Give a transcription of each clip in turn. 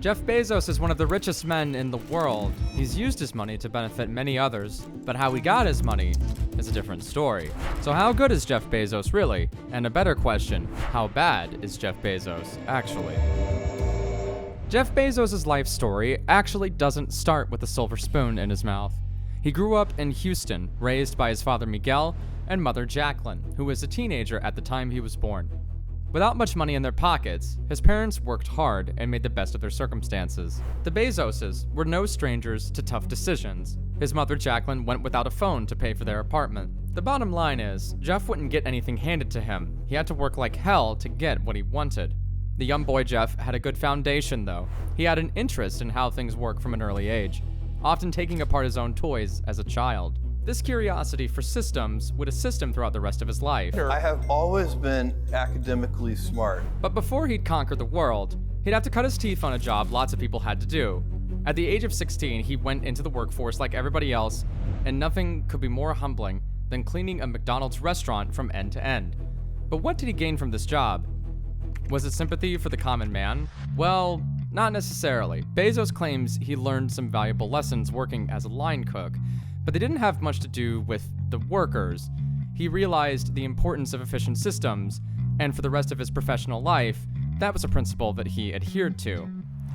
Jeff Bezos is one of the richest men in the world. He's used his money to benefit many others, but how he got his money is a different story. So how good is Jeff Bezos really? And a better question, how bad is Jeff Bezos actually? Jeff Bezos' life story actually doesn't start with a silver spoon in his mouth. He grew up in Houston, raised by his father Miguel and mother Jacqueline, who was a teenager at the time he was born. Without much money in their pockets, his parents worked hard and made the best of their circumstances. The Bezoses were no strangers to tough decisions. His mother Jacqueline went without a phone to pay for their apartment. The bottom line is, Jeff wouldn't get anything handed to him. He had to work like hell to get what he wanted. The young boy Jeff had a good foundation though. He had an interest in how things work from an early age, often taking apart his own toys as a child. This curiosity for systems would assist him throughout the rest of his life. I have always been academically smart. But before he'd conquer the world, he'd have to cut his teeth on a job lots of people had to do. At the age of 16, he went into the workforce like everybody else, and nothing could be more humbling than cleaning a McDonald's restaurant from end to end. But what did he gain from this job? Was it sympathy for the common man? Well, not necessarily. Bezos claims he learned some valuable lessons working as a line cook, but they didn't have much to do with the workers. He realized the importance of efficient systems, and for the rest of his professional life, that was a principle that he adhered to.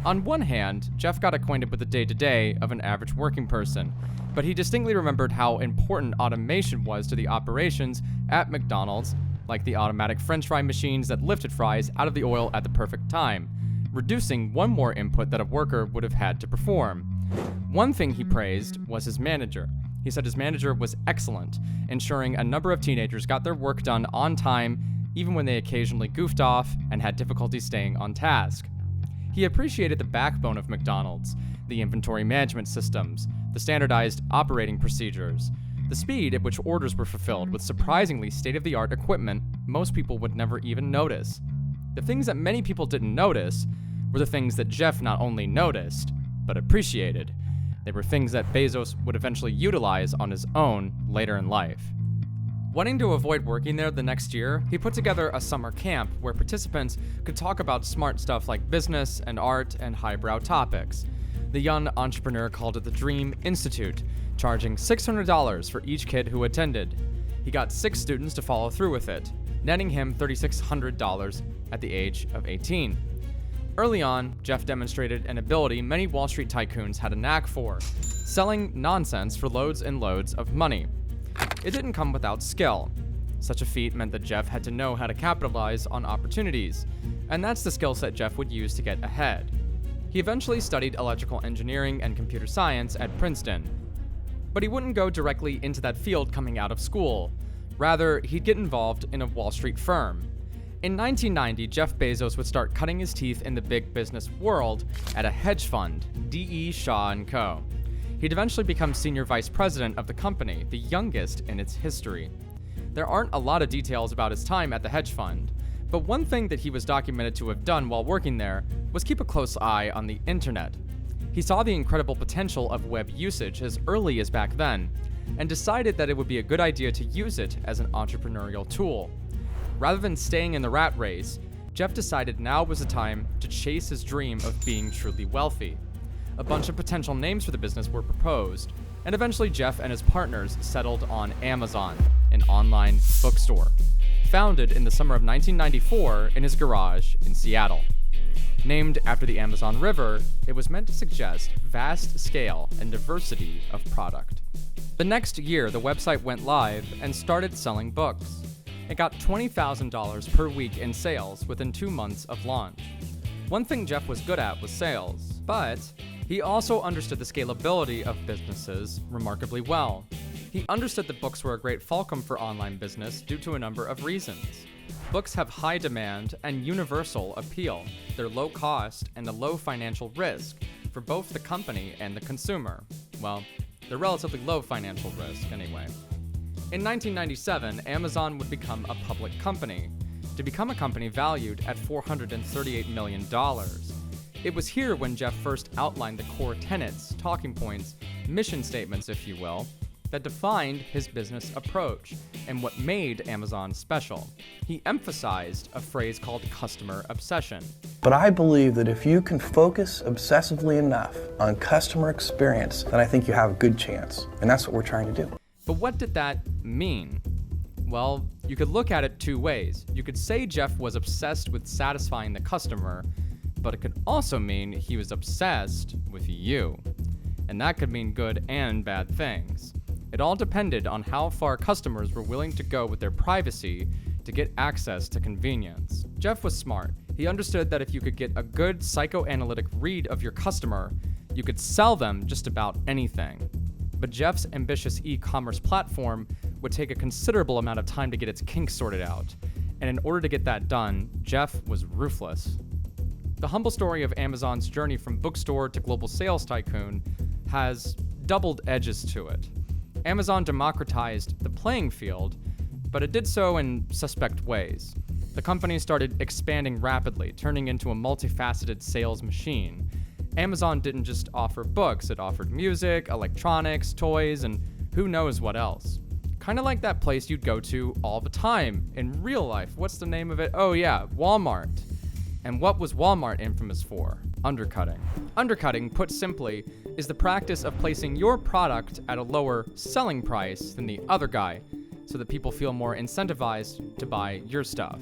On one hand, Jeff got acquainted with the day-to-day of an average working person, but he distinctly remembered how important automation was to the operations at McDonald's, like the automatic French fry machines that lifted fries out of the oil at the perfect time, reducing one more input that a worker would have had to perform. One thing he praised was his manager. He said his manager was excellent, ensuring a number of teenagers got their work done on time, even when they occasionally goofed off and had difficulty staying on task. He appreciated the backbone of McDonald's, the inventory management systems, the standardized operating procedures, the speed at which orders were fulfilled with surprisingly state-of-the-art equipment most people would never even notice. The things that many people didn't notice were the things that Jeff not only noticed, but appreciated. They were things that Bezos would eventually utilize on his own later in life. Wanting to avoid working there the next year, he put together a summer camp where participants could talk about smart stuff like business and art and highbrow topics. The young entrepreneur called it the Dream Institute, charging $600 for each kid who attended. He got 6 students to follow through with it, netting him $3,600 at the age of 18. Early on, Jeff demonstrated an ability many Wall Street tycoons had a knack for, selling nonsense for loads and loads of money. It didn't come without skill. Such a feat meant that Jeff had to know how to capitalize on opportunities, and that's the skill set Jeff would use to get ahead. He eventually studied electrical engineering and computer science at Princeton, but he wouldn't go directly into that field coming out of school. Rather, he'd get involved in a Wall Street firm. In 1990, Jeff Bezos would start cutting his teeth in the big business world at a hedge fund, D.E. Shaw & Co. He'd eventually become senior vice president of the company, the youngest in its history. There aren't a lot of details about his time at the hedge fund, but one thing that he was documented to have done while working there was keep a close eye on the internet. He saw the incredible potential of web usage as early as back then, and decided that it would be a good idea to use it as an entrepreneurial tool. Rather than staying in the rat race, Jeff decided now was the time to chase his dream of being truly wealthy. A bunch of potential names for the business were proposed, and eventually Jeff and his partners settled on Amazon, an online bookstore, founded in the summer of 1994 in his garage in Seattle. Named after the Amazon River, it was meant to suggest vast scale and diversity of product. The next year, the website went live and started selling books. It got $20,000 per week in sales within 2 months of launch. One thing Jeff was good at was sales, but he also understood the scalability of businesses remarkably well. He understood that books were a great fulcrum for online business due to a number of reasons. Books have high demand and universal appeal. They're low cost and a low financial risk for both the company and the consumer. Well, they're relatively low financial risk anyway. In 1997, Amazon would become a public company, to become a company valued at $438 million. It was here when Jeff first outlined the core tenets, talking points, mission statements, if you will, that defined his business approach and what made Amazon special. He emphasized a phrase called customer obsession. But I believe that if you can focus obsessively enough on customer experience, then I think you have a good chance. And that's what we're trying to do. But what did that mean? Well, you could look at it two ways. You could say Jeff was obsessed with satisfying the customer, but it could also mean he was obsessed with you. And that could mean good and bad things. It all depended on how far customers were willing to go with their privacy to get access to convenience. Jeff was smart. He understood that if you could get a good psychoanalytic read of your customer, you could sell them just about anything. But Jeff's ambitious e-commerce platform would take a considerable amount of time to get its kinks sorted out. And in order to get that done, Jeff was ruthless. The humble story of Amazon's journey from bookstore to global sales tycoon has doubled edges to it. Amazon democratized the playing field, but it did so in suspect ways. The company started expanding rapidly, turning into a multifaceted sales machine. Amazon didn't just offer books, it offered music, electronics, toys, and who knows what else. Kind of like that place you'd go to all the time in real life. What's the name of it? Oh yeah, Walmart. And what was Walmart infamous for? Undercutting. Undercutting, put simply, is the practice of placing your product at a lower selling price than the other guy, so that people feel more incentivized to buy your stuff.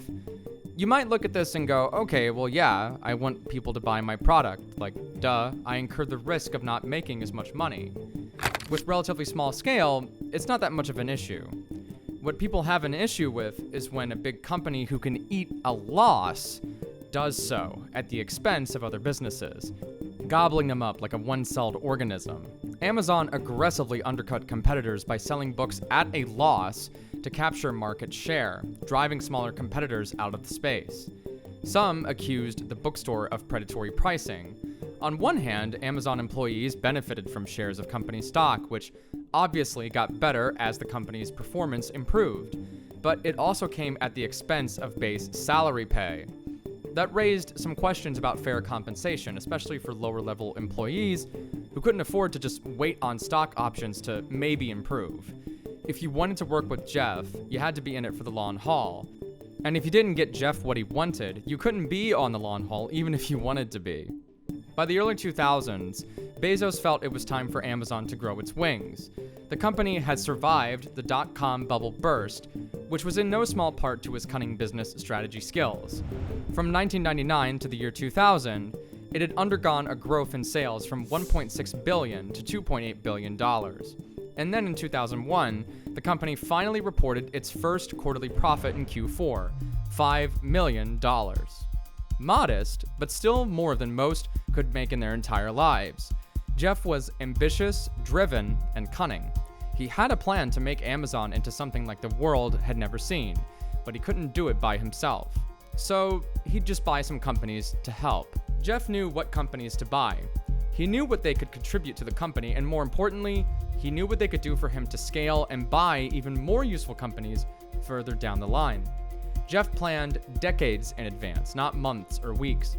You might look at this and go, okay, well yeah, I want people to buy my product. Like, duh, I incur the risk of not making as much money. With relatively small scale, it's not that much of an issue. What people have an issue with is when a big company who can eat a loss does so at the expense of other businesses, gobbling them up like a one-celled organism. Amazon aggressively undercut competitors by selling books at a loss to capture market share, driving smaller competitors out of the space. Some accused the bookstore of predatory pricing. On one hand, Amazon employees benefited from shares of company stock, which obviously got better as the company's performance improved, but it also came at the expense of base salary pay. That raised some questions about fair compensation, especially for lower-level employees who couldn't afford to just wait on stock options to maybe improve. If you wanted to work with Jeff, you had to be in it for the long haul. And if you didn't get Jeff what he wanted, you couldn't be on the long haul even if you wanted to be. By the early 2000s, Bezos felt it was time for Amazon to grow its wings. The company had survived the dot-com bubble burst, which was in no small part to his cunning business strategy skills. From 1999 to the year 2000, it had undergone a growth in sales from $1.6 billion to $2.8 billion. And then in 2001, the company finally reported its first quarterly profit in Q4, $5 million. Modest, but still more than most could make in their entire lives. Jeff was ambitious, driven, and cunning. He had a plan to make Amazon into something like the world had never seen, but he couldn't do it by himself. So he'd just buy some companies to help. Jeff knew what companies to buy. He knew what they could contribute to the company, and more importantly, he knew what they could do for him to scale and buy even more useful companies further down the line. Jeff planned decades in advance, not months or weeks.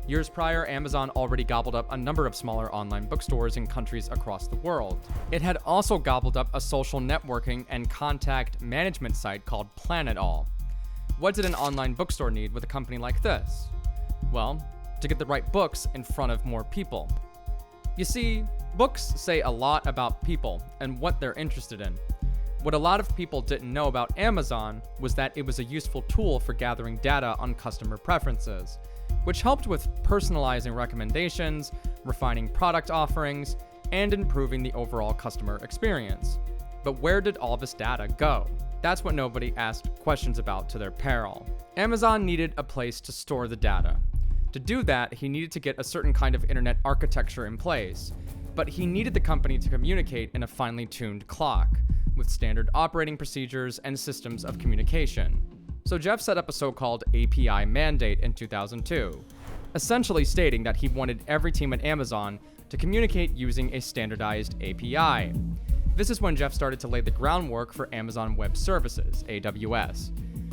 Years prior, Amazon already gobbled up a number of smaller online bookstores in countries across the world. It had also gobbled up a social networking and contact management site called Planet All. What did an online bookstore need with a company like this? Well, to get the right books in front of more people. You see, books say a lot about people and what they're interested in. What a lot of people didn't know about Amazon was that it was a useful tool for gathering data on customer preferences, which helped with personalizing recommendations, refining product offerings, and improving the overall customer experience. But where did all this data go? That's what nobody asked questions about to their peril. Amazon needed a place to store the data. To do that, he needed to get a certain kind of internet architecture in place, but he needed the company to communicate in a finely tuned clock, with standard operating procedures and systems of communication. So Jeff set up a so-called API mandate in 2002, essentially stating that he wanted every team at Amazon to communicate using a standardized API. This is when Jeff started to lay the groundwork for Amazon Web Services, AWS.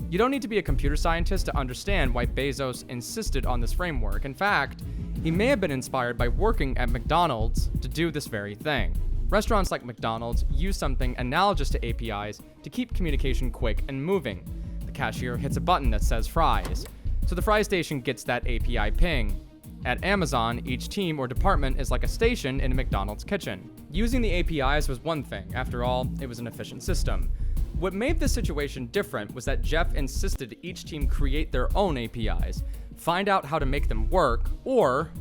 You don't need to be a computer scientist to understand why Bezos insisted on this framework. In fact, he may have been inspired by working at McDonald's to do this very thing. Restaurants like McDonald's use something analogous to APIs to keep communication quick and moving. The cashier hits a button that says fries, so the fry station gets that API ping. At Amazon, each team or department is like a station in a McDonald's kitchen. Using the APIs was one thing. After all, it was an efficient system. What made this situation different was that Jeff insisted each team create their own APIs, find out how to make them work, or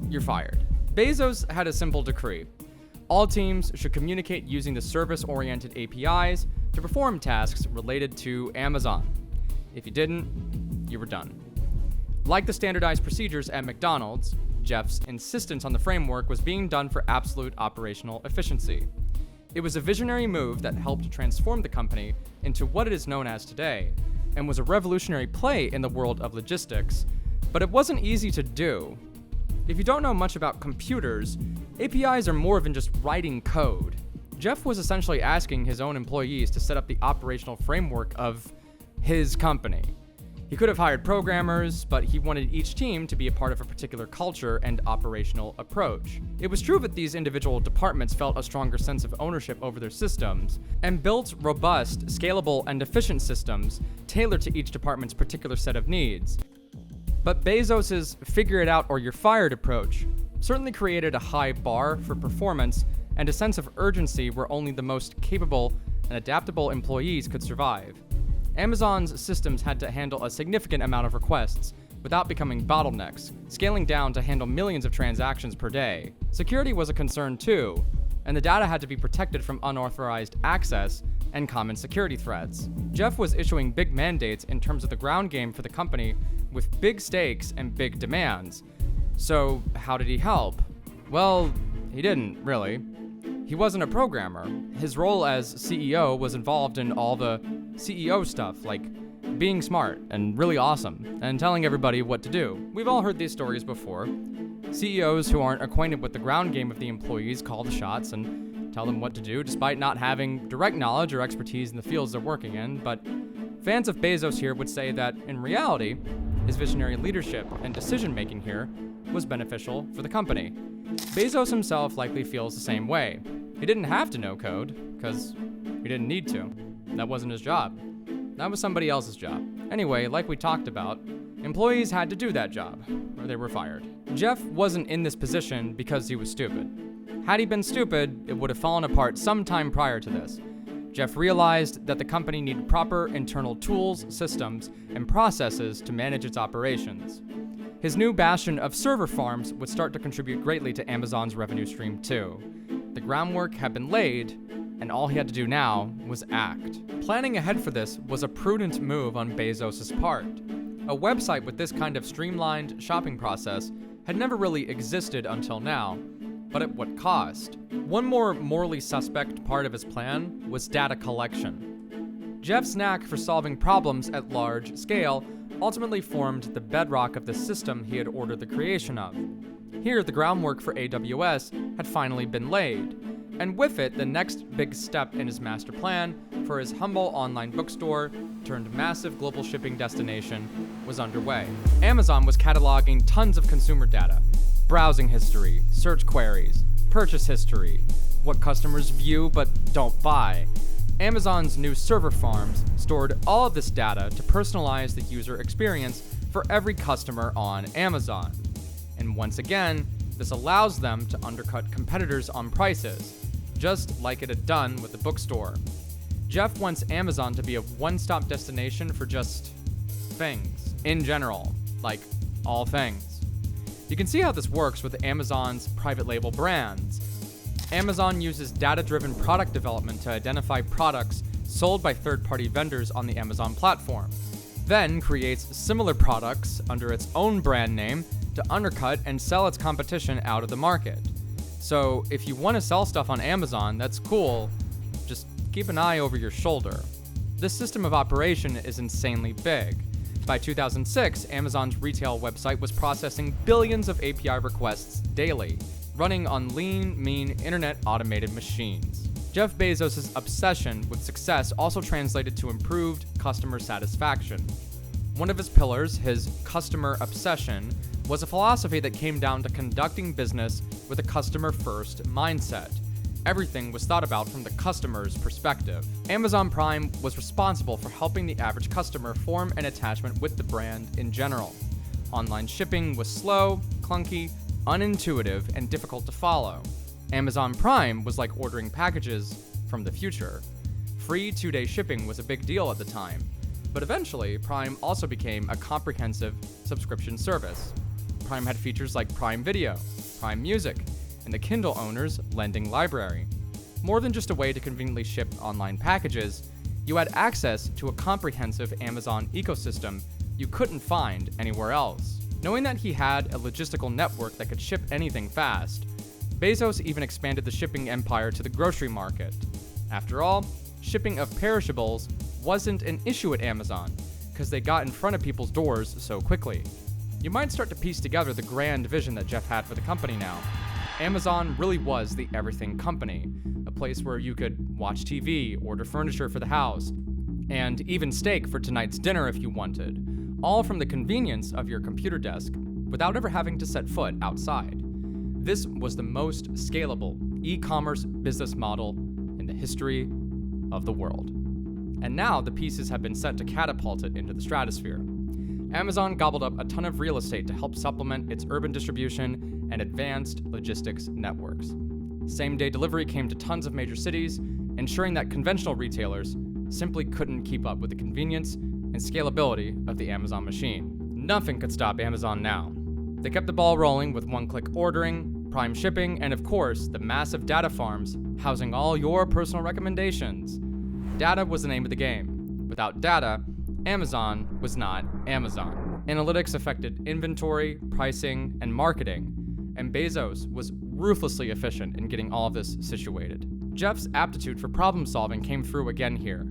you're fired. Bezos had a simple decree. All teams should communicate using the service-oriented APIs to perform tasks related to Amazon. If you didn't, you were done. Like the standardized procedures at McDonald's, Jeff's insistence on the framework was being done for absolute operational efficiency. It was a visionary move that helped transform the company into what it is known as today, and was a revolutionary play in the world of logistics, but it wasn't easy to do. If you don't know much about computers, APIs are more than just writing code. Jeff was essentially asking his own employees to set up the operational framework of his company. He could have hired programmers, but he wanted each team to be a part of a particular culture and operational approach. It was true that these individual departments felt a stronger sense of ownership over their systems, and built robust, scalable, and efficient systems tailored to each department's particular set of needs. But Bezos's figure it out or you're fired approach certainly created a high bar for performance and a sense of urgency where only the most capable and adaptable employees could survive. Amazon's systems had to handle a significant amount of requests without becoming bottlenecks, scaling down to handle millions of transactions per day. Security was a concern too, and the data had to be protected from unauthorized access and common security threats. Jeff was issuing big mandates in terms of the ground game for the company with big stakes and big demands. So how did he help? Well, he didn't, really. He wasn't a programmer. His role as CEO was involved in all the CEO stuff, like being smart and really awesome, and telling everybody what to do. We've all heard these stories before. CEOs who aren't acquainted with the ground game of the employees call the shots and tell them what to do, despite not having direct knowledge or expertise in the fields they're working in. But fans of Bezos here would say that, in reality, his visionary leadership and decision-making here was beneficial for the company. Bezos himself likely feels the same way. He didn't have to know code, because he didn't need to. That wasn't his job. That was somebody else's job. Anyway, like we talked about, employees had to do that job, or they were fired. Jeff wasn't in this position because he was stupid. Had he been stupid, it would have fallen apart sometime prior to this. Jeff realized that the company needed proper internal tools, systems, and processes to manage its operations. His new bastion of server farms would start to contribute greatly to Amazon's revenue stream too. The groundwork had been laid, and all he had to do now was act. Planning ahead for this was a prudent move on Bezos' part. A website with this kind of streamlined shopping process had never really existed until now, but at what cost? One more morally suspect part of his plan was data collection. Jeff's knack for solving problems at large scale ultimately formed the bedrock of the system he had ordered the creation of. Here, the groundwork for AWS had finally been laid, and with it, the next big step in his master plan for his humble online bookstore turned massive global shipping destination was underway. Amazon was cataloging tons of consumer data, browsing history, search queries, purchase history, what customers view but don't buy. Amazon's new server farms stored all of this data to personalize the user experience for every customer on Amazon. And once again, this allows them to undercut competitors on prices, just like it had done with the bookstore. Jeff wants Amazon to be a one-stop destination for just things, in general, like all things. You can see how this works with Amazon's private label brands. Amazon uses data-driven product development to identify products sold by third-party vendors on the Amazon platform, then creates similar products under its own brand name to undercut and sell its competition out of the market. So if you want to sell stuff on Amazon, that's cool, just keep an eye over your shoulder. This system of operation is insanely big. By 2006, Amazon's retail website was processing billions of API requests daily, running on lean, mean, internet automated machines. Jeff Bezos' obsession with success also translated to improved customer satisfaction. One of his pillars, his customer obsession, was a philosophy that came down to conducting business with a customer-first mindset. everything was thought about from the customer's perspective. Amazon Prime was responsible for helping the average customer form an attachment with the brand in general. Online shipping was slow, clunky, unintuitive, and difficult to follow. Amazon Prime was like ordering packages from the future. Free 2-day shipping was a big deal at the time, but eventually Prime also became a comprehensive subscription service. Prime had features like Prime Video, Prime Music, and the Kindle owner's lending library. More than just a way to conveniently ship online packages, you had access to a comprehensive Amazon ecosystem you couldn't find anywhere else. Knowing that he had a logistical network that could ship anything fast, Bezos even expanded the shipping empire to the grocery market. After all, shipping of perishables wasn't an issue at Amazon, because they got in front of people's doors so quickly. You might start to piece together the grand vision that Jeff had for the company now. Amazon really was the everything company, a place where you could watch TV, order furniture for the house, and even steak for tonight's dinner if you wanted, all from the convenience of your computer desk without ever having to set foot outside. This was the most scalable e-commerce business model in the history of the world. And now the pieces have been set to catapult it into the stratosphere. Amazon gobbled up a ton of real estate to help supplement its urban distribution and advanced logistics networks. Same-day delivery came to tons of major cities, ensuring that conventional retailers simply couldn't keep up with the convenience and scalability of the Amazon machine. Nothing could stop Amazon now. They kept the ball rolling with one-click ordering, Prime shipping, and of course, the massive data farms housing all your personal recommendations. Data was the name of the game. Without data, Amazon was not Amazon. Analytics affected inventory, pricing, and marketing, and Bezos was ruthlessly efficient in getting all of this situated. Jeff's aptitude for problem solving came through again here.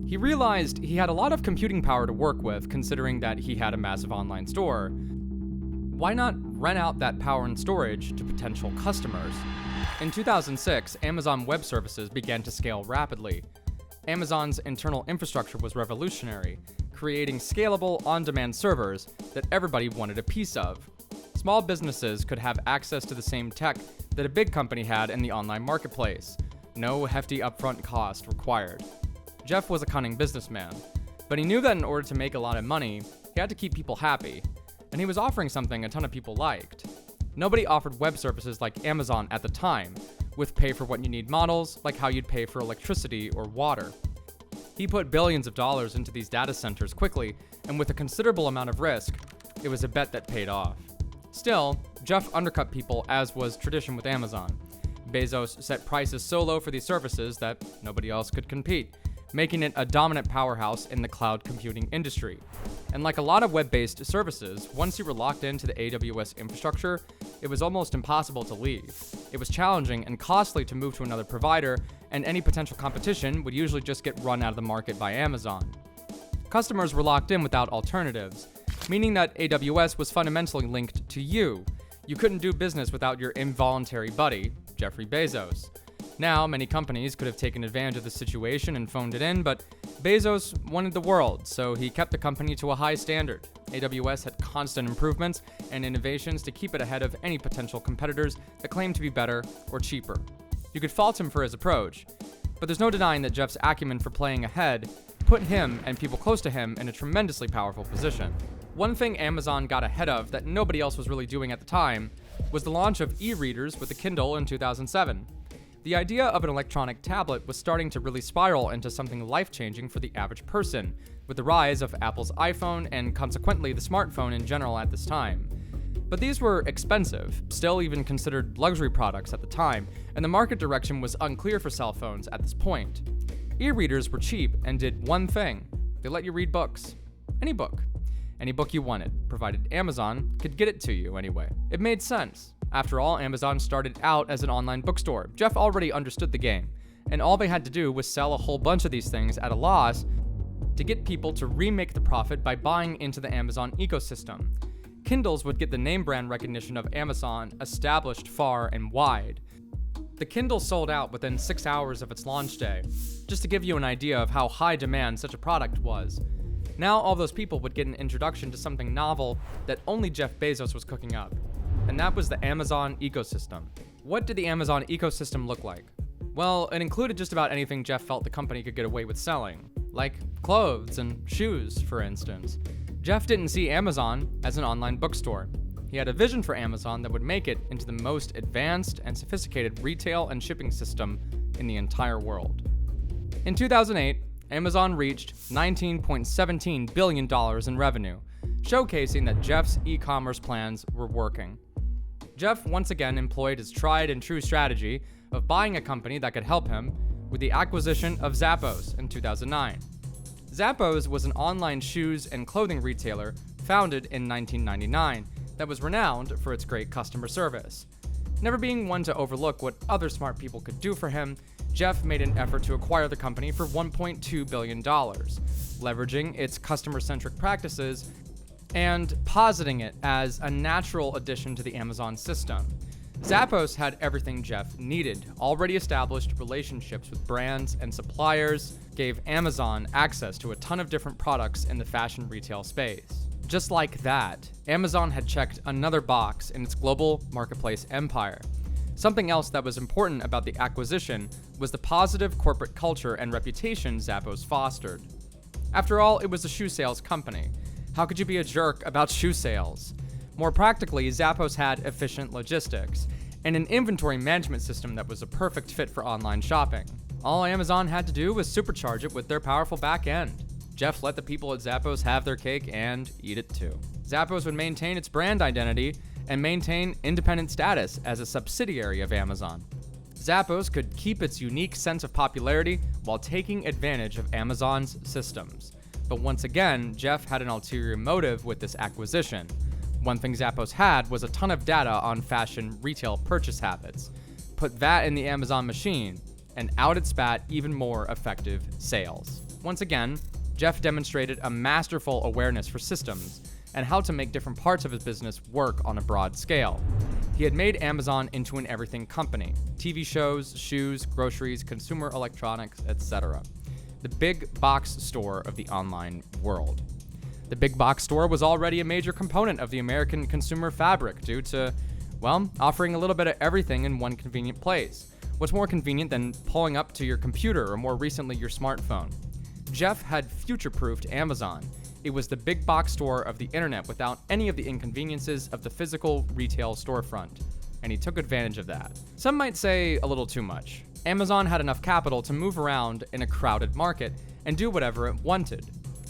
He realized he had a lot of computing power to work with, considering that he had a massive online store. Why not rent out that power and storage to potential customers? In 2006, Amazon Web Services began to scale rapidly. Amazon's internal infrastructure was revolutionary, creating scalable, on-demand servers that everybody wanted a piece of. Small businesses could have access to the same tech that a big company had in the online marketplace. No hefty upfront cost required. Jeff was a cunning businessman, but he knew that in order to make a lot of money, he had to keep people happy, and he was offering something a ton of people liked. Nobody offered web services like Amazon at the time, with pay-for-what-you-need models like how you'd pay for electricity or water. He put billions of dollars into these data centers quickly, and with a considerable amount of risk, it was a bet that paid off. Still, Jeff undercut people, as was tradition with Amazon. Bezos set prices so low for these services that nobody else could compete, making it a dominant powerhouse in the cloud computing industry. And like a lot of web-based services, once you were locked into the AWS infrastructure, it was almost impossible to leave. It was challenging and costly to move to another provider, and any potential competition would usually just get run out of the market by Amazon. Customers were locked in without alternatives, meaning that AWS was fundamentally linked to you. You couldn't do business without your involuntary buddy, Jeffrey Bezos. Now, many companies could have taken advantage of the situation and phoned it in, but Bezos wanted the world, so he kept the company to a high standard. AWS had constant improvements and innovations to keep it ahead of any potential competitors that claimed to be better or cheaper. You could fault him for his approach, but there's no denying that Jeff's acumen for playing ahead put him and people close to him in a tremendously powerful position. One thing Amazon got ahead of that nobody else was really doing at the time was the launch of e-readers with the Kindle in 2007. The idea of an electronic tablet was starting to really spiral into something life-changing for the average person, with the rise of Apple's iPhone and consequently the smartphone in general at this time. But these were expensive, still even considered luxury products at the time, and the market direction was unclear for cell phones at this point. E-readers were cheap and did one thing: they let you read books. Any book. Any book you wanted, provided Amazon could get it to you anyway. It made sense. After all, Amazon started out as an online bookstore. Jeff already understood the game, and all they had to do was sell a whole bunch of these things at a loss to get people to remake the profit by buying into the Amazon ecosystem. Kindles would get the name brand recognition of Amazon established far and wide. The Kindle sold out within 6 hours of its launch day, just to give you an idea of how high demand such a product was. Now all those people would get an introduction to something novel that only Jeff Bezos was cooking up, and that was the Amazon ecosystem. What did the Amazon ecosystem look like? Well, it included just about anything Jeff felt the company could get away with selling, like clothes and shoes, for instance. Jeff didn't see Amazon as an online bookstore. He had a vision for Amazon that would make it into the most advanced and sophisticated retail and shipping system in the entire world. In 2008, Amazon reached $19.17 billion in revenue, showcasing that Jeff's e-commerce plans were working. Jeff once again employed his tried and true strategy of buying a company that could help him with the acquisition of Zappos in 2009. Zappos was an online shoes and clothing retailer founded in 1999 that was renowned for its great customer service. Never being one to overlook what other smart people could do for him, Jeff made an effort to acquire the company for $1.2 billion, leveraging its customer-centric practices and positing it as a natural addition to the Amazon system. Zappos had everything Jeff needed, already established relationships with brands and suppliers, gave Amazon access to a ton of different products in the fashion retail space. Just like that, Amazon had checked another box in its global marketplace empire. Something else that was important about the acquisition was the positive corporate culture and reputation Zappos fostered. After all, it was a shoe sales company. How could you be a jerk about shoe sales? More practically, Zappos had efficient logistics and an inventory management system that was a perfect fit for online shopping. All Amazon had to do was supercharge it with their powerful back end. Jeff let the people at Zappos have their cake and eat it too. Zappos would maintain its brand identity and maintain independent status as a subsidiary of Amazon. Zappos could keep its unique sense of popularity while taking advantage of Amazon's systems. But once again, Jeff had an ulterior motive with this acquisition. One thing Zappos had was a ton of data on fashion retail purchase habits. Put that in the Amazon machine, and out it spat even more effective sales. Once again, Jeff demonstrated a masterful awareness for systems and how to make different parts of his business work on a broad scale. He had made Amazon into an everything company: TV shows, shoes, groceries, consumer electronics, etc. The big box store of the online world. The big box store was already a major component of the American consumer fabric due to, well, offering a little bit of everything in one convenient place. What's more convenient than pulling up to your computer or more recently your smartphone? Jeff had future-proofed Amazon. It was the big box store of the internet without any of the inconveniences of the physical retail storefront, and he took advantage of that. Some might say a little too much. Amazon had enough capital to move around in a crowded market and do whatever it wanted.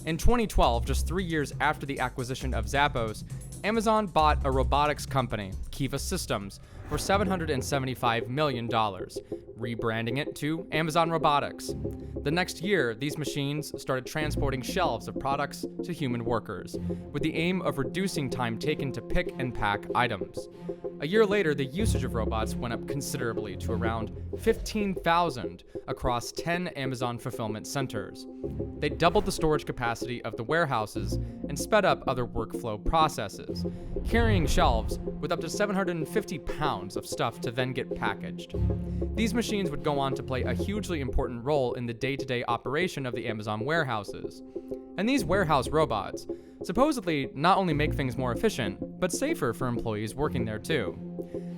In 2012, just 3 years after the acquisition of Zappos, Amazon bought a robotics company, Kiva Systems, for $775 million, rebranding it to Amazon Robotics. The next year, these machines started transporting shelves of products to human workers, with the aim of reducing time taken to pick and pack items. A year later, the usage of robots went up considerably to around 15,000 across 10 Amazon fulfillment centers. They doubled the storage capacity of the warehouses and sped up other workflow processes, carrying shelves with up to 750 pounds of stuff to then get packaged. These machines would go on to play a hugely important role in the day-to-day operation of the Amazon warehouses. And these warehouse robots supposedly not only make things more efficient, but safer for employees working there too.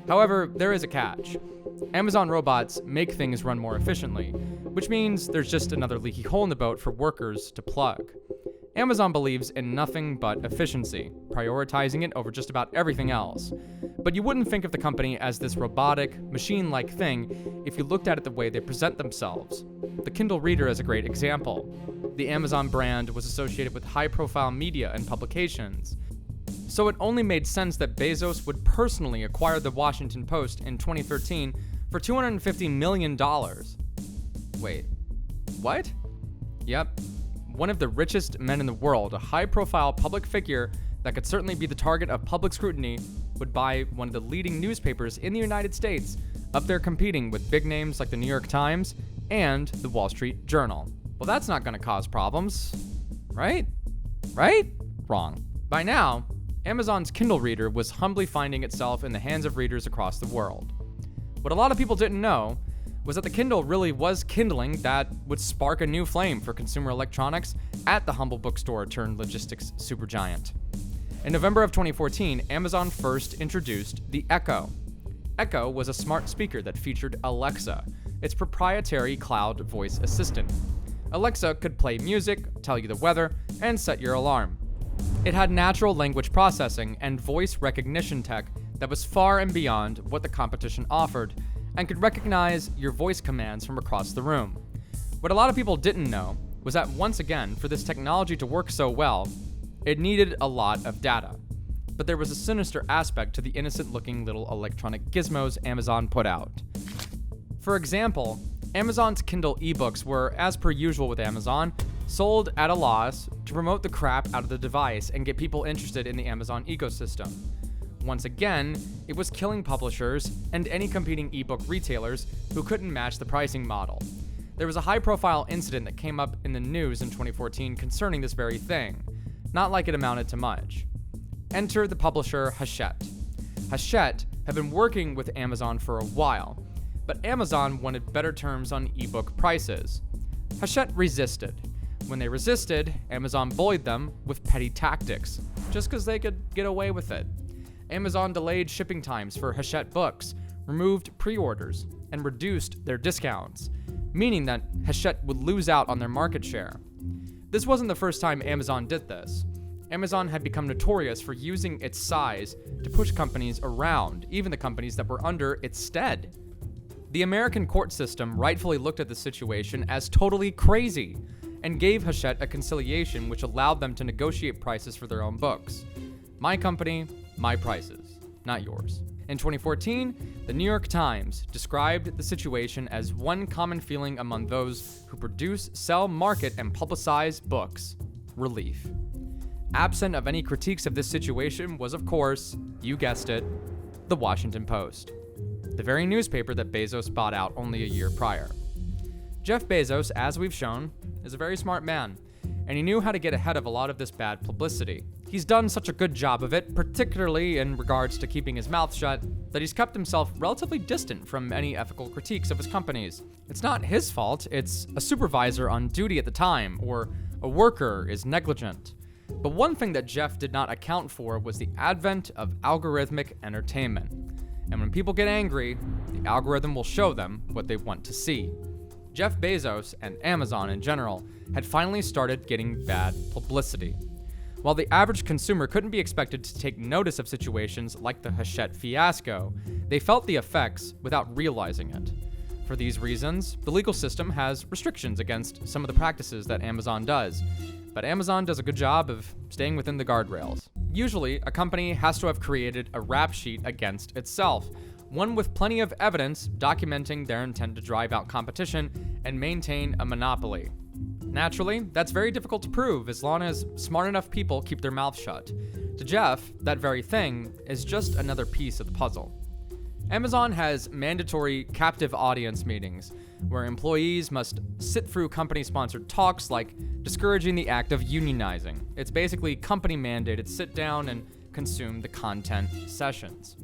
However, there is a catch. Amazon robots make things run more efficiently, which means there's just another leaky hole in the boat for workers to plug. Amazon believes in nothing but efficiency, prioritizing it over just about everything else. But you wouldn't think of the company as this robotic, machine-like thing if you looked at it the way they present themselves. The Kindle Reader is a great example. The Amazon brand was associated with high-profile media and publications. So it only made sense that Bezos would personally acquire the Washington Post in 2013 for $250 million. Wait, what? Yep. One of the richest men in the world, a high-profile public figure that could certainly be the target of public scrutiny, would buy one of the leading newspapers in the United States, up there competing with big names like the New York Times and the Wall Street Journal. Well, that's not going to cause problems, right? Right? Wrong. By now, Amazon's Kindle Reader was humbly finding itself in the hands of readers across the world. What a lot of people didn't know was that the Kindle really was kindling that would spark a new flame for consumer electronics at the humble bookstore turned logistics supergiant. In November of 2014, Amazon first introduced the Echo. Echo was a smart speaker that featured Alexa, its proprietary cloud voice assistant. Alexa could play music, tell you the weather, and set your alarm. It had natural language processing and voice recognition tech that was far and beyond what the competition offered, and could recognize your voice commands from across the room. What a lot of people didn't know was that once again, for this technology to work so well, it needed a lot of data. But there was a sinister aspect to the innocent-looking little electronic gizmos Amazon put out. For example, Amazon's Kindle ebooks were, as per usual with Amazon, sold at a loss to promote the crap out of the device and get people interested in the Amazon ecosystem. Once again, it was killing publishers and any competing ebook retailers who couldn't match the pricing model. There was a high-profile incident that came up in the news in 2014 concerning this very thing. Not like it amounted to much. Enter the publisher Hachette. Hachette had been working with Amazon for a while, but Amazon wanted better terms on ebook prices. Hachette resisted. When they resisted, Amazon bullied them with petty tactics, just because they could get away with it. Amazon delayed shipping times for Hachette books, removed pre-orders, and reduced their discounts, meaning that Hachette would lose out on their market share. This wasn't the first time Amazon did this. Amazon had become notorious for using its size to push companies around, even the companies that were under its stead. The American court system rightfully looked at the situation as totally crazy and gave Hachette a conciliation which allowed them to negotiate prices for their own books. My company, my prices, not yours. In 2014, the New York Times described the situation as one common feeling among those who produce, sell, market, and publicize books: relief. Absent of any critiques of this situation was, of course, you guessed it, the Washington Post, the very newspaper that Bezos bought out only a year prior. Jeff Bezos, as we've shown, is a very smart man, and he knew how to get ahead of a lot of this bad publicity. He's done such a good job of it, particularly in regards to keeping his mouth shut, that he's kept himself relatively distant from any ethical critiques of his companies. It's not his fault, it's a supervisor on duty at the time, or a worker is negligent. But one thing that Jeff did not account for was the advent of algorithmic entertainment. And when people get angry, the algorithm will show them what they want to see. Jeff Bezos, and Amazon in general, had finally started getting bad publicity. While the average consumer couldn't be expected to take notice of situations like the Hachette fiasco, they felt the effects without realizing it. For these reasons, the legal system has restrictions against some of the practices that Amazon does, but Amazon does a good job of staying within the guardrails. Usually, a company has to have created a rap sheet against itself, one with plenty of evidence documenting their intent to drive out competition and maintain a monopoly. Naturally, that's very difficult to prove as long as smart enough people keep their mouths shut. To Jeff, that very thing is just another piece of the puzzle. Amazon has mandatory captive audience meetings, where employees must sit through company-sponsored talks like discouraging the act of unionizing. It's basically company-mandated sit down and consume the content sessions.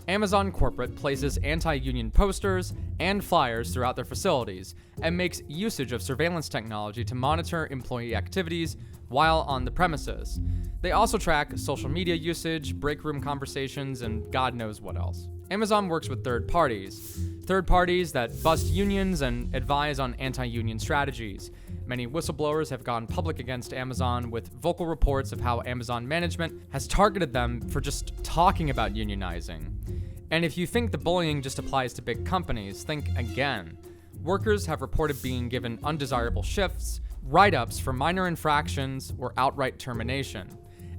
Amazon corporate places anti-union posters and flyers throughout their facilities and makes usage of surveillance technology to monitor employee activities while on the premises. They also track social media usage, break room conversations, and God knows what else. Amazon works with third parties that bust unions and advise on anti-union strategies. Many whistleblowers have gone public against Amazon with vocal reports of how Amazon management has targeted them for just talking about unionizing. And if you think the bullying just applies to big companies, think again. Workers have reported being given undesirable shifts, write-ups for minor infractions, or outright termination.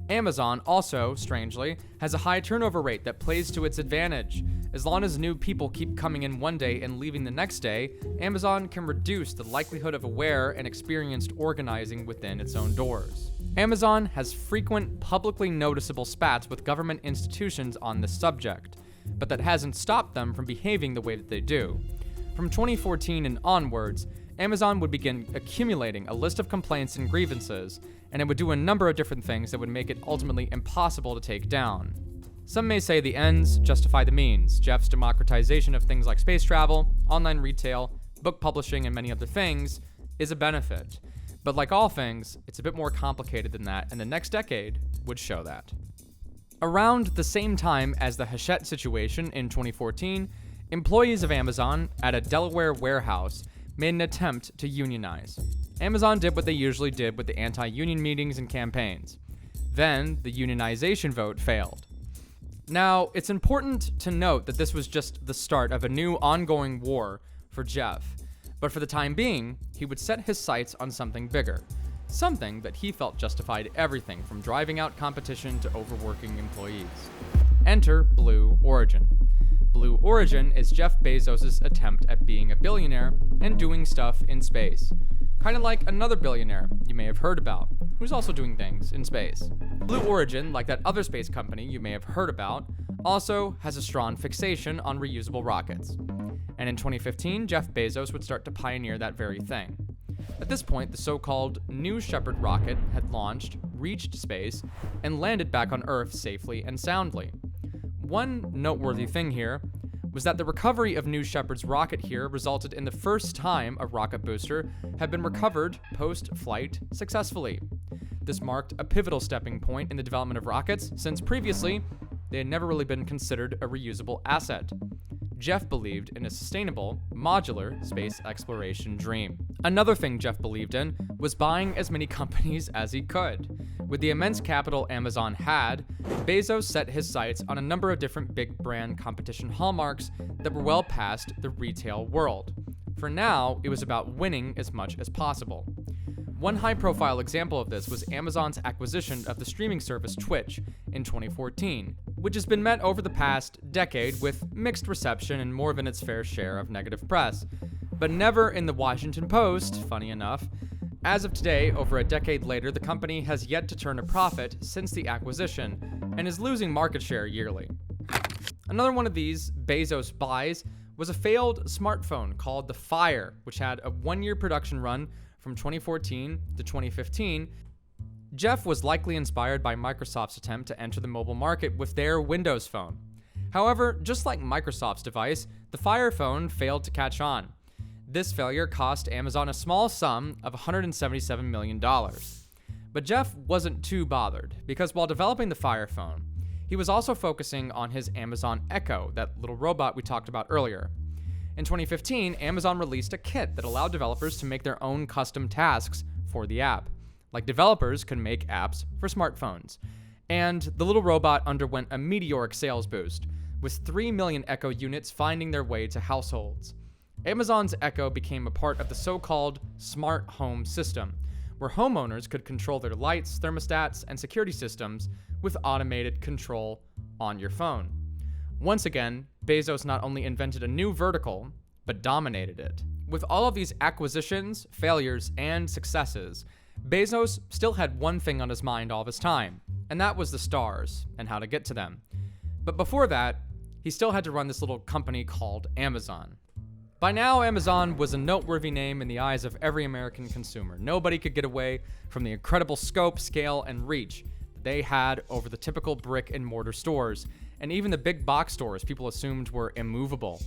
Amazon also, strangely, has a high turnover rate that plays to its advantage. As long as new people keep coming in one day and leaving the next day, Amazon can reduce the likelihood of aware and experienced organizing within its own doors. Amazon has frequent publicly noticeable spats with government institutions on this subject, but that hasn't stopped them from behaving the way that they do. From 2014 and onwards, Amazon would begin accumulating a list of complaints and grievances, and it would do a number of different things that would make it ultimately impossible to take down. Some may say the ends justify the means. Jeff's democratization of things like space travel, online retail, book publishing, and many other things is a benefit. But like all things, it's a bit more complicated than that, and the next decade would show that. Around the same time as the Hachette situation in 2014, Employees of Amazon at a Delaware warehouse made an attempt to unionize. Amazon did what they usually did with the anti-union meetings and campaigns. Then, the unionization vote failed. Now, it's important to note that this was just the start of a new ongoing war for Jeff. But for the time being, he would set his sights on something bigger. Something that he felt justified everything from driving out competition to overworking employees. Enter Blue Origin. Blue Origin is Jeff Bezos' attempt at being a billionaire and doing stuff in space. Kind of like another billionaire you may have heard about, who's also doing things in space. Blue Origin, like that other space company you may have heard about, also has a strong fixation on reusable rockets. And in 2015, Jeff Bezos would start to pioneer that very thing. At this point, the so-called New Shepard rocket had launched, reached space, and landed back on Earth safely and soundly. One noteworthy thing here was that the recovery of New Shepard's rocket here resulted in the first time a rocket booster had been recovered post-flight successfully. This marked a pivotal stepping point in the development of rockets, since previously they had never really been considered a reusable asset. Jeff believed in a sustainable, modular space exploration dream. Another thing Jeff believed in was buying as many companies as he could. With the immense capital Amazon had, Bezos set his sights on a number of different big brand competition hallmarks that were well past the retail world. For now, it was about winning as much as possible. One high-profile example of this was Amazon's acquisition of the streaming service Twitch in 2014, which has been met over the past decade with mixed reception and more than its fair share of negative press, but never in the Washington Post, funny enough. As of today, over a decade later, the company has yet to turn a profit since the acquisition and is losing market share yearly. Another one of these Bezos buys was a failed smartphone called the Fire, which had a one-year production run from 2014 to 2015. Jeff was likely inspired by Microsoft's attempt to enter the mobile market with their Windows Phone. However, just like Microsoft's device, the Fire phone failed to catch on. This failure cost Amazon a small sum of $177 million. But Jeff wasn't too bothered, because while developing the Fire phone, he was also focusing on his Amazon Echo, that little robot we talked about earlier. In 2015, Amazon released a kit that allowed developers to make their own custom tasks for the app. Like developers could make apps for smartphones. And the little robot underwent a meteoric sales boost, with 3 million Echo units finding their way to households. Amazon's Echo became a part of the so-called smart home system, where homeowners could control their lights, thermostats, and security systems with automated control on your phone. Once again, Bezos not only invented a new vertical, but dominated it. With all of these acquisitions, failures, and successes, Bezos still had one thing on his mind all this time, and that was the stars and how to get to them. But before that, he still had to run this little company called Amazon. By now, Amazon was a noteworthy name in the eyes of every American consumer. Nobody could get away from the incredible scope, scale, and reach that they had over the typical brick and mortar stores, and even the big box stores people assumed were immovable.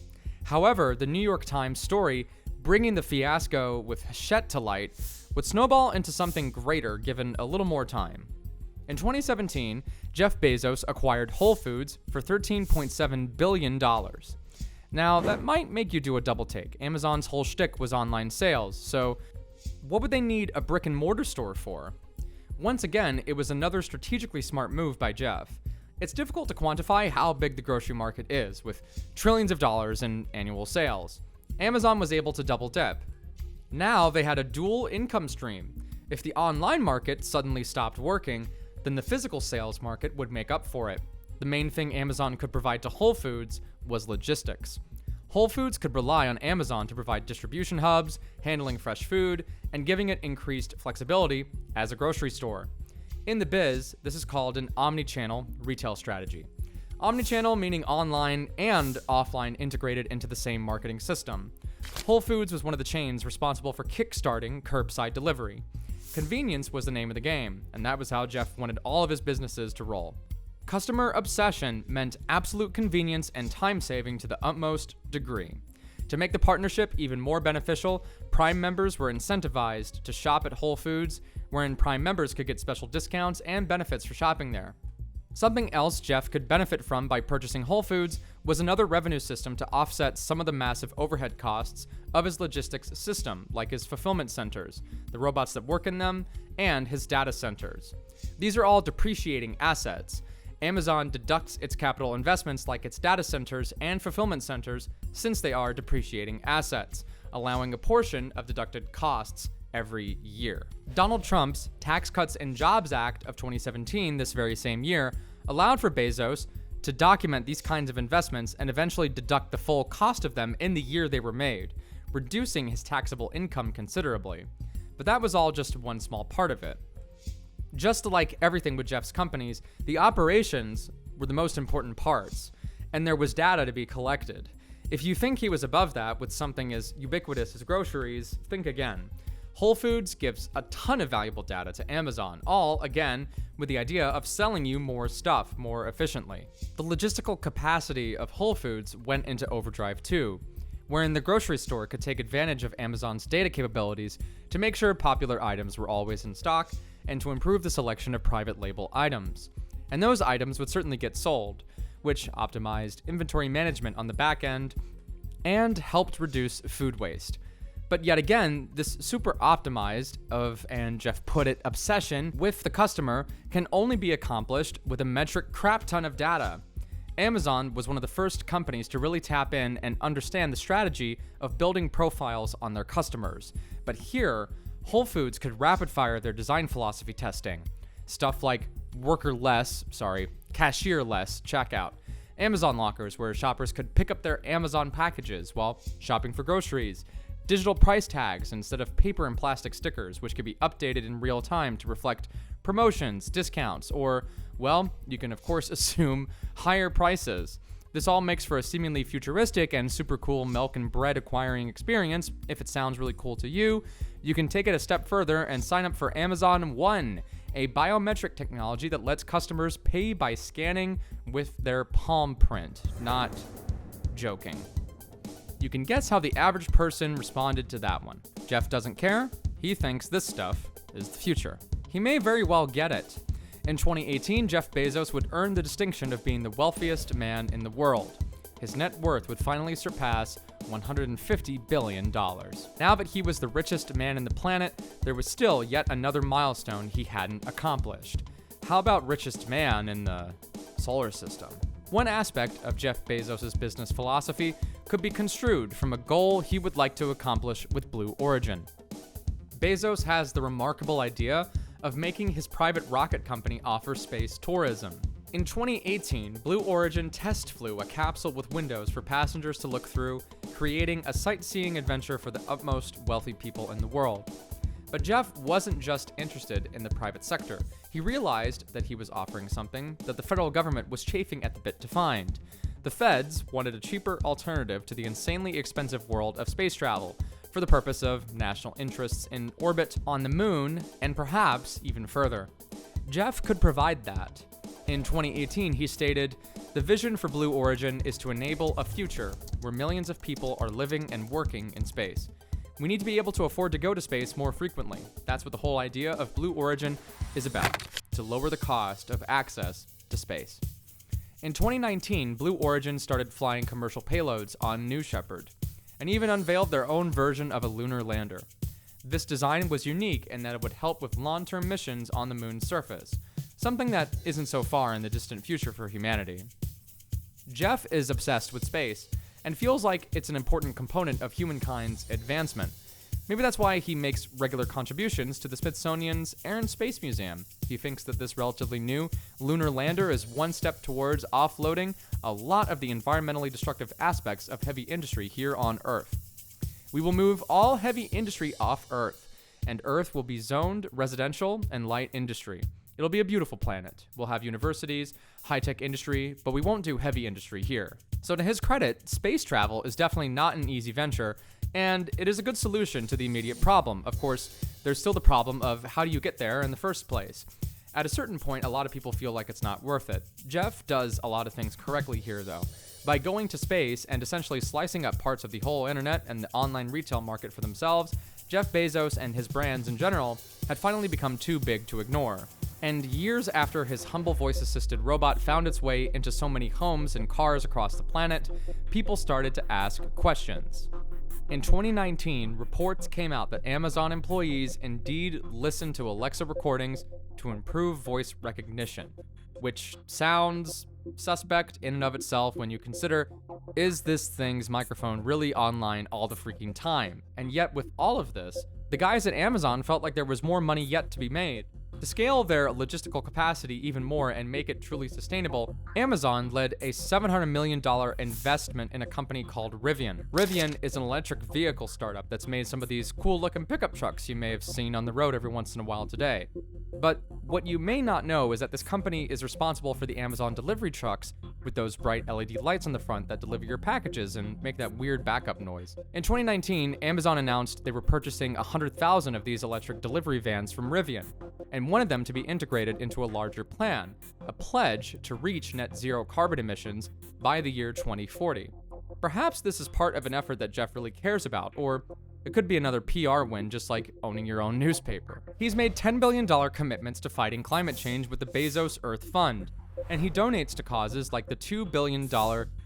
However, the New York Times story bringing the fiasco with Hachette to light would snowball into something greater given a little more time. In 2017, Jeff Bezos acquired Whole Foods for $13.7 billion. Now, that might make you do a double take. Amazon's whole shtick was online sales, so what would they need a brick and mortar store for? Once again, it was another strategically smart move by Jeff. It's difficult to quantify how big the grocery market is, with trillions of dollars in annual sales. Amazon was able to double dip. Now they had a dual income stream. If the online market suddenly stopped working, then the physical sales market would make up for it. The main thing Amazon could provide to Whole Foods was logistics. Whole Foods could rely on Amazon to provide distribution hubs, handling fresh food, and giving it increased flexibility as a grocery store. In the biz, this is called an omni-channel retail strategy. Omni-channel meaning online and offline integrated into the same marketing system. Whole Foods was one of the chains responsible for kickstarting curbside delivery. Convenience was the name of the game, and that was how Jeff wanted all of his businesses to roll. Customer obsession meant absolute convenience and time saving to the utmost degree. To make the partnership even more beneficial, Prime members were incentivized to shop at Whole Foods, wherein Prime members could get special discounts and benefits for shopping there. Something else Jeff could benefit from by purchasing Whole Foods was another revenue system to offset some of the massive overhead costs of his logistics system, like his fulfillment centers, the robots that work in them, and his data centers. These are all depreciating assets. Amazon deducts its capital investments like its data centers and fulfillment centers since they are depreciating assets, allowing a portion of deducted costs every year. Donald Trump's Tax Cuts and Jobs Act of 2017, this very same year, allowed for Bezos to document these kinds of investments and eventually deduct the full cost of them in the year they were made, reducing his taxable income considerably. But that was all just one small part of it. Just like everything with Jeff's companies, the operations were the most important parts, and there was data to be collected. If you think he was above that with something as ubiquitous as groceries, think again. Whole Foods gives a ton of valuable data to Amazon, all, again, with the idea of selling you more stuff more efficiently. The logistical capacity of Whole Foods went into overdrive too, wherein the grocery store could take advantage of Amazon's data capabilities to make sure popular items were always in stock and to improve the selection of private label items. And those items would certainly get sold, which optimized inventory management on the back end and helped reduce food waste. But yet again, this super optimized and Jeff put it, obsession with the customer can only be accomplished with a metric crap ton of data. Amazon was one of the first companies to really tap in and understand the strategy of building profiles on their customers. But here, Whole Foods could rapid fire their design philosophy testing. Stuff like cashier-less checkout. Amazon lockers where shoppers could pick up their Amazon packages while shopping for groceries. Digital price tags instead of paper and plastic stickers, which could be updated in real time to reflect promotions, discounts, or, well, you can of course assume higher prices. This all makes for a seemingly futuristic and super cool milk and bread acquiring experience. If it sounds really cool to you, you can take it a step further and sign up for Amazon One, a biometric technology that lets customers pay by scanning with their palm print. Not joking. You can guess how the average person responded to that one. Jeff doesn't care. He thinks this stuff is the future. He may very well get it. In 2018, Jeff Bezos would earn the distinction of being the wealthiest man in the world. His net worth would finally surpass $150 billion. Now that he was the richest man in the planet, there was still yet another milestone he hadn't accomplished. How about richest man in the solar system? One aspect of Jeff Bezos' business philosophy could be construed from a goal he would like to accomplish with Blue Origin. Bezos has the remarkable idea of making his private rocket company offer space tourism. In 2018, Blue Origin test flew a capsule with windows for passengers to look through, creating a sightseeing adventure for the utmost wealthy people in the world. But Jeff wasn't just interested in the private sector. He realized that he was offering something that the federal government was chafing at the bit to find. The feds wanted a cheaper alternative to the insanely expensive world of space travel, for the purpose of national interests in orbit on the moon, and perhaps even further. Jeff could provide that. In 2018, he stated, "The vision for Blue Origin is to enable a future where millions of people are living and working in space. We need to be able to afford to go to space more frequently. That's what the whole idea of Blue Origin is about, to lower the cost of access to space." In 2019, Blue Origin started flying commercial payloads on New Shepard, and even unveiled their own version of a lunar lander. This design was unique in that it would help with long-term missions on the moon's surface, something that isn't so far in the distant future for humanity. Jeff is obsessed with space, and feels like it's an important component of humankind's advancement. Maybe that's why he makes regular contributions to the Smithsonian's Air and Space Museum. He thinks that this relatively new lunar lander is one step towards offloading a lot of the environmentally destructive aspects of heavy industry here on Earth. We will move all heavy industry off Earth, and Earth will be zoned residential and light industry. It'll be a beautiful planet. We'll have universities, high-tech industry, but we won't do heavy industry here. So to his credit, space travel is definitely not an easy venture, and it is a good solution to the immediate problem. Of course, there's still the problem of how do you get there in the first place? At a certain point, a lot of people feel like it's not worth it. Jeff does a lot of things correctly here, though. By going to space and essentially slicing up parts of the whole internet and the online retail market for themselves, Jeff Bezos and his brands in general had finally become too big to ignore. And years after his humble voice-assisted robot found its way into so many homes and cars across the planet, people started to ask questions. In 2019, reports came out that Amazon employees indeed listened to Alexa recordings to improve voice recognition, which sounds suspect in and of itself when you consider, is this thing's microphone really online all the freaking time? And yet with all of this, the guys at Amazon felt like there was more money yet to be made. To scale their logistical capacity even more and make it truly sustainable, Amazon led a $700 million investment in a company called Rivian. Rivian is an electric vehicle startup that's made some of these cool-looking pickup trucks you may have seen on the road every once in a while today. But what you may not know is that this company is responsible for the Amazon delivery trucks with those bright LED lights on the front that deliver your packages and make that weird backup noise. In 2019, Amazon announced they were purchasing 100,000 of these electric delivery vans from Rivian, and wanted them to be integrated into a larger plan, a pledge to reach net zero carbon emissions by the year 2040. Perhaps this is part of an effort that Jeff really cares about, or it could be another PR win, just like owning your own newspaper. He's made $10 billion commitments to fighting climate change with the Bezos Earth Fund, and he donates to causes like the $2 billion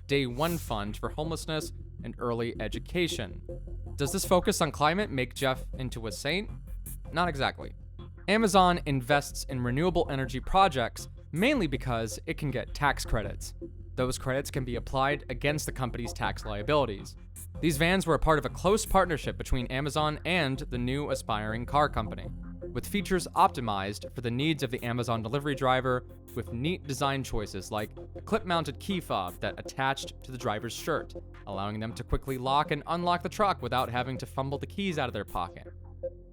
Day One Fund for homelessness and early education. Does this focus on climate make Jeff into a saint? Not exactly. Amazon invests in renewable energy projects mainly because it can get tax credits. Those credits can be applied against the company's tax liabilities. These vans were a part of a close partnership between Amazon and the new aspiring car company, with features optimized for the needs of the Amazon delivery driver, with neat design choices like a clip-mounted key fob that attached to the driver's shirt, allowing them to quickly lock and unlock the truck without having to fumble the keys out of their pocket.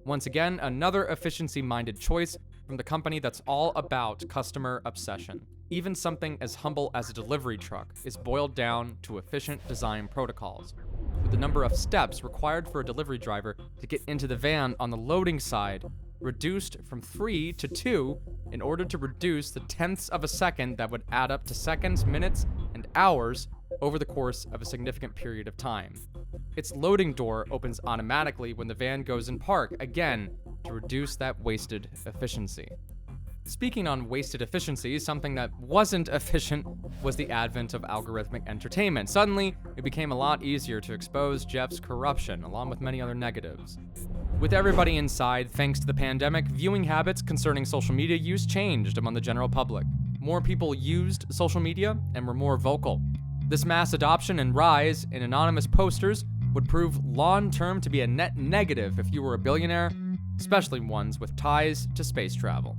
Once again, another efficiency-minded choice from the company that's all about customer obsession. Even something as humble as a delivery truck is boiled down to efficient design protocols, with the number of steps required for a delivery driver to get into the van on the loading side reduced from 3 to 2 in order to reduce the tenths of a second that would add up to seconds, minutes, and hours over the course of a significant period of time. Its loading door opens automatically when the van goes in park, again, to reduce that wasted efficiency. Speaking on wasted efficiency, something that wasn't efficient was the advent of algorithmic entertainment. Suddenly, it became a lot easier to expose Jeff's corruption, along with many other negatives. With everybody inside, thanks to the pandemic, viewing habits concerning social media use changed among the general public. More people used social media and were more vocal. This mass adoption and rise in anonymous posters would prove long-term to be a net negative if you were a billionaire, especially ones with ties to space travel.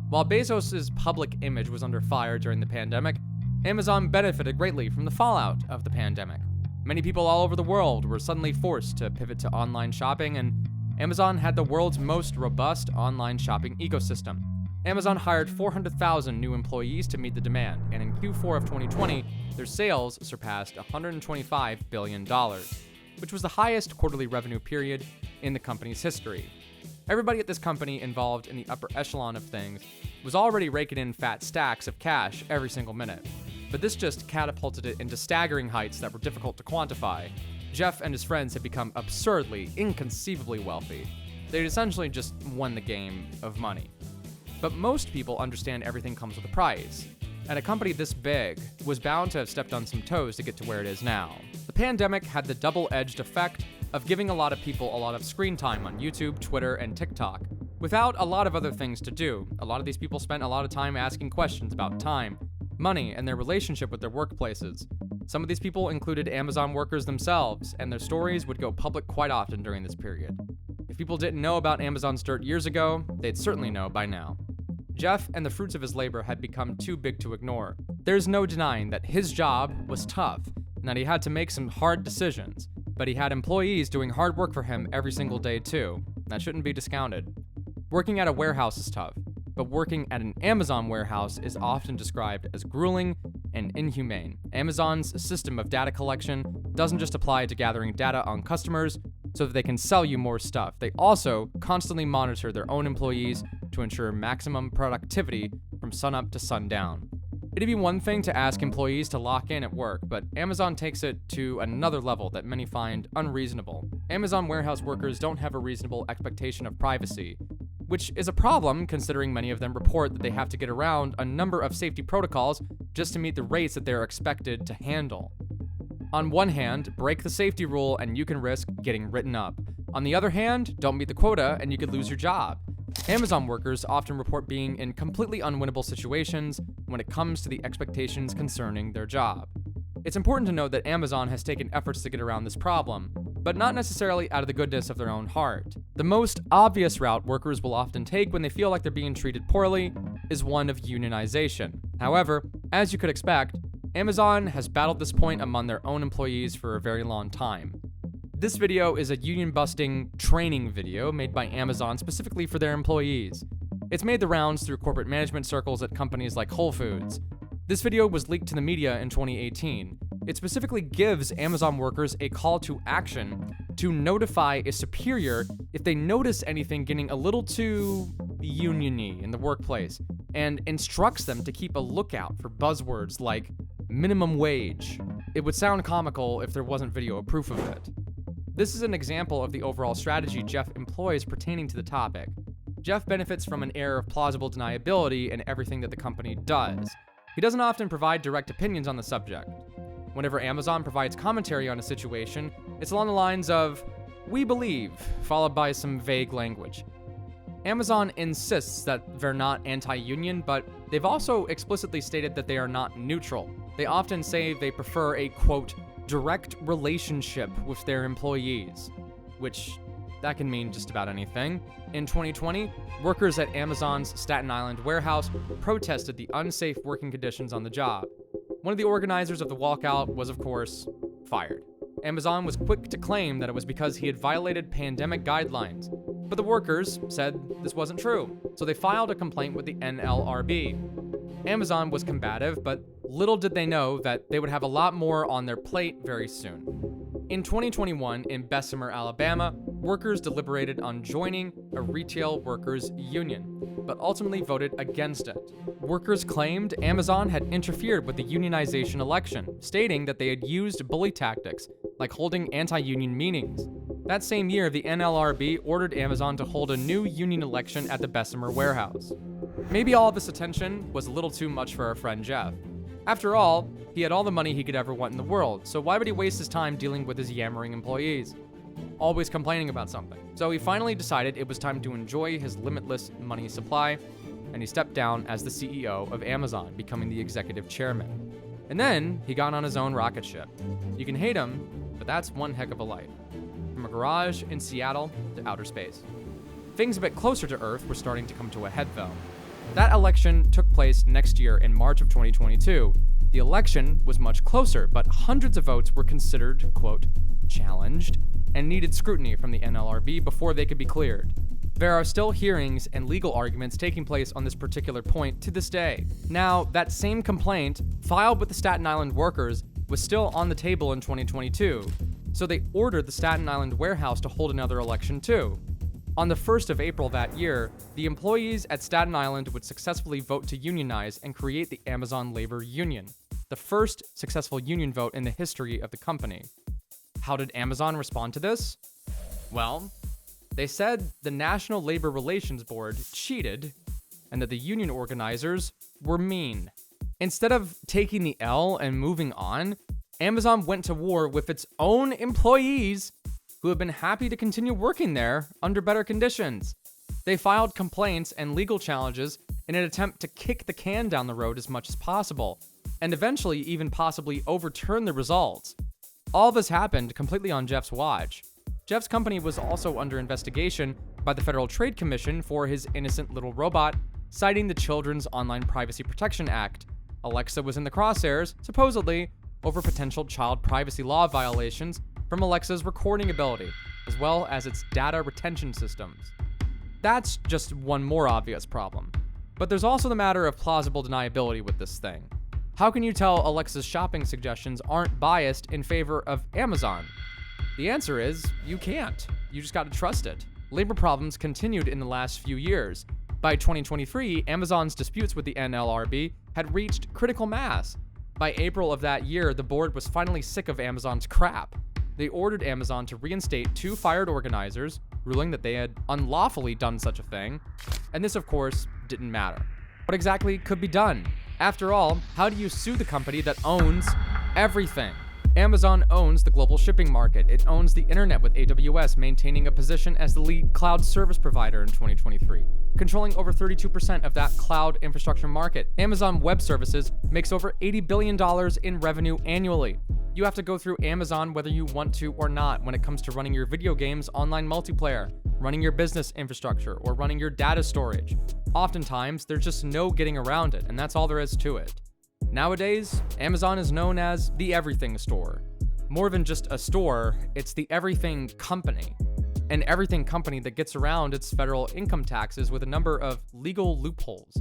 While Bezos' public image was under fire during the pandemic, Amazon benefited greatly from the fallout of the pandemic. Many people all over the world were suddenly forced to pivot to online shopping, and Amazon had the world's most robust online shopping ecosystem. Amazon hired 400,000 new employees to meet the demand, and in Q4 of 2020, their sales surpassed $125 billion, which was the highest quarterly revenue period in the company's history. Everybody at this company involved in the upper echelon of things was already raking in fat stacks of cash every single minute, but this just catapulted it into staggering heights that were difficult to quantify. Jeff and his friends had become absurdly, inconceivably wealthy. They'd essentially just won the game of money. But most people understand everything comes with a price, and a company this big was bound to have stepped on some toes to get to where it is now. The pandemic had the double-edged effect of giving a lot of people a lot of screen time on YouTube, Twitter, and TikTok, without a lot of other things to do. A lot of these people spent a lot of time asking questions about time, money, and their relationship with their workplaces. Some of these people included Amazon workers themselves, and their stories would go public quite often during this period. If people didn't know about Amazon's dirt years ago, they'd certainly know by now. Jeff and the fruits of his labor had become too big to ignore. There's no denying that his job was tough, and that he had to make some hard decisions, but he had employees doing hard work for him every single day too. That shouldn't be discounted. Working at a warehouse is tough, but working at an Amazon warehouse is often described as grueling and inhumane. Amazon's system of data collection doesn't just apply to gathering data on customers so that they can sell you more stuff. They also constantly monitor their own employees to ensure maximum productivity from sunup to sundown. It'd be one thing to ask employees to lock in at work, but Amazon takes it to another level that many find unreasonable. Amazon warehouse workers don't have a reasonable expectation of privacy. which is a problem considering many of them report that they have to get around a number of safety protocols just to meet the rates that they're expected to handle. On one hand, break the safety rule and you can risk getting written up. On the other hand, don't meet the quota and you could lose your job. Amazon workers often report being in completely unwinnable situations when it comes to the expectations concerning their job. It's important to note that Amazon has taken efforts to get around this problem, but not necessarily out of the goodness of their own heart. The most obvious route workers will often take when they feel like they're being treated poorly is one of unionization. However, as you could expect, Amazon has battled this point among their own employees for a very long time. This video is a union-busting training video made by Amazon specifically for their employees. It's made the rounds through corporate management circles at companies like Whole Foods. This video was leaked to the media in 2018. It specifically gives Amazon workers a call to action to notify a superior if they notice anything getting a little too union-y in the workplace, and instructs them to keep a lookout for buzzwords like minimum wage. It would sound comical if there wasn't video proof of it. This is an example of the overall strategy Jeff employs pertaining to the topic. Jeff benefits from an air of plausible deniability in everything that the company does. He doesn't often provide direct opinions on the subject. Whenever Amazon provides commentary on a situation, it's along the lines of, "We believe," followed by some vague language. Amazon insists that they're not anti-union, but they've also explicitly stated that they are not neutral. They often say they prefer a, quote, direct relationship with their employees, which that can mean just about anything. In 2020, workers at Amazon's Staten Island warehouse protested the unsafe working conditions on the job. One of the organizers of the walkout was, of course, fired. Amazon was quick to claim that it was because he had violated pandemic guidelines, but the workers said this wasn't true, so they filed a complaint with the NLRB. Amazon was combative, but little did they know that they would have a lot more on their plate very soon. In 2021, in Bessemer, Alabama, workers deliberated on joining a retail workers' union, but ultimately voted against it. Workers claimed Amazon had interfered with the unionization election, stating that they had used bully tactics, like holding anti-union meetings. That same year, the NLRB ordered Amazon to hold a new union election at the Bessemer warehouse. Maybe all this attention was a little too much for our friend Jeff. After all, he had all the money he could ever want in the world, so why would he waste his time dealing with his yammering employees? Always complaining about something. So he finally decided it was time to enjoy his limitless money supply, and he stepped down as the CEO of Amazon, becoming the executive chairman. And then he got on his own rocket ship. You can hate him, but that's one heck of a life. From a garage in Seattle to outer space. Things a bit closer to Earth were starting to come to a head, though. That election took place next year in March of 2022. The election was much closer, but hundreds of votes were considered, quote, challenged, and needed scrutiny from the NLRB before they could be cleared. There are still hearings and legal arguments taking place on this particular point to this day. Now, that same complaint, filed with the Staten Island workers, was still on the table in 2022, so they ordered the Staten Island warehouse to hold another election too. On the 1st of April that year, the employees at Staten Island would successfully vote to unionize and create the Amazon Labor Union, the first successful union vote in the history of the company. How did Amazon respond to this? Well, they said the National Labor Relations Board cheated and that the union organizers were mean. Instead of taking the L and moving on, Amazon went to war with its own employees who have been happy to continue working there under better conditions. They filed complaints and legal challenges in an attempt to kick the can down the road as much as possible, and eventually even possibly overturn the results. All this happened completely on Jeff's watch. Jeff's company was also under investigation by the Federal Trade Commission for his innocent little robot, citing the Children's Online Privacy Protection Act. Alexa was in the crosshairs, supposedly, over potential child privacy law violations from Alexa's recording ability, as well as its data retention systems. That's just one more obvious problem. But there's also the matter of plausible deniability with this thing. How can you tell Alexa's shopping suggestions aren't biased in favor of Amazon? The answer is, you can't. You just gotta trust it. Labor problems continued in the last few years. By 2023, Amazon's disputes with the NLRB had reached critical mass. By April of that year, the board was finally sick of Amazon's crap. They ordered Amazon to reinstate 2 fired organizers, ruling that they had unlawfully done such a thing, and this, of course, didn't matter. What exactly could be done? After all, how do you sue the company that owns everything? Amazon owns the global shipping market. It owns the internet, with AWS maintaining a position as the lead cloud service provider in 2023, controlling over 32% of that cloud infrastructure market. Amazon Web Services makes over $80 billion in revenue annually. You have to go through Amazon whether you want to or not when it comes to running your video games online multiplayer, running your business infrastructure, or running your data storage. Oftentimes, there's just no getting around it, and that's all there is to it. Nowadays, Amazon is known as the everything store. More than just a store, it's the everything company. An everything company that gets around its federal income taxes with a number of legal loopholes.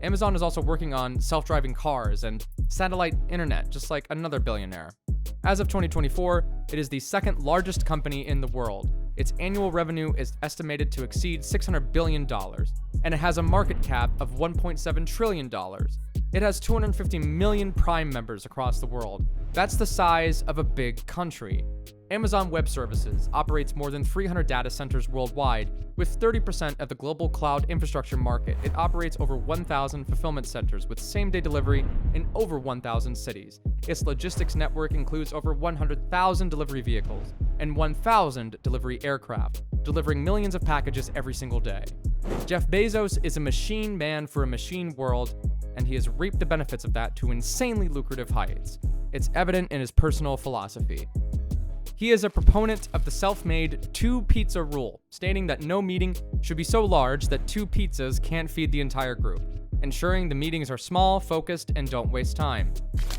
Amazon is also working on self-driving cars and satellite internet, just like another billionaire. As of 2024, it is the second largest company in the world. Its annual revenue is estimated to exceed $600 billion, and it has a market cap of $1.7 trillion. It has 250 million Prime members across the world. That's the size of a big country. Amazon Web Services operates more than 300 data centers worldwide, with 30% of the global cloud infrastructure market. It operates over 1,000 fulfillment centers with same-day delivery in over 1,000 cities. Its logistics network includes over 100,000 delivery vehicles and 1,000 delivery aircraft, delivering millions of packages every single day. Jeff Bezos is a machine man for a machine world, and he has reaped the benefits of that to insanely lucrative heights. It's evident in his personal philosophy. He is a proponent of the self-made 2-pizza rule, stating that no meeting should be so large that 2 pizzas can't feed the entire group, ensuring the meetings are small, focused, and don't waste time.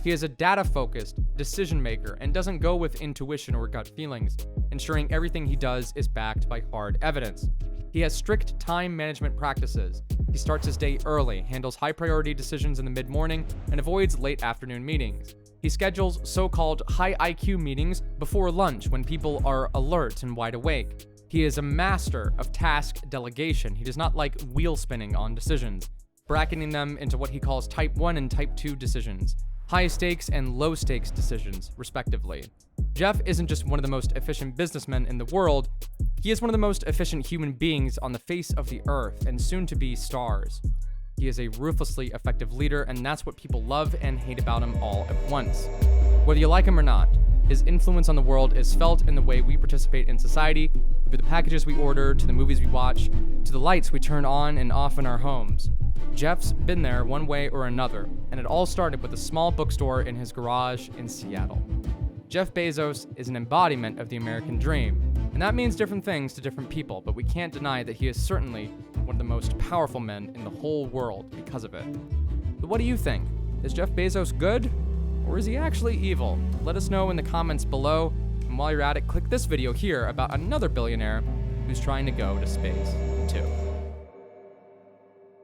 He is a data-focused decision maker and doesn't go with intuition or gut feelings, ensuring everything he does is backed by hard evidence. He has strict time management practices. He starts his day early, handles high-priority decisions in the mid-morning, and avoids late afternoon meetings. He schedules so-called high IQ meetings before lunch when people are alert and wide awake. He is a master of task delegation. He does not like wheel spinning on decisions, bracketing them into what he calls type 1 and type 2 decisions, high stakes and low stakes decisions, respectively. Jeff isn't just one of the most efficient businessmen in the world, he is one of the most efficient human beings on the face of the earth and soon to be stars. He is a ruthlessly effective leader, and that's what people love and hate about him all at once. Whether you like him or not, his influence on the world is felt in the way we participate in society, through the packages we order, to the movies we watch, to the lights we turn on and off in our homes. Jeff's been there one way or another, and it all started with a small bookstore in his garage in Seattle. Jeff Bezos is an embodiment of the American dream, and that means different things to different people, but we can't deny that he is certainly one of the most powerful men in the whole world because of it. But what do you think? Is Jeff Bezos good, or is he actually evil? Let us know in the comments below, and while you're at it, click this video here about another billionaire who's trying to go to space too.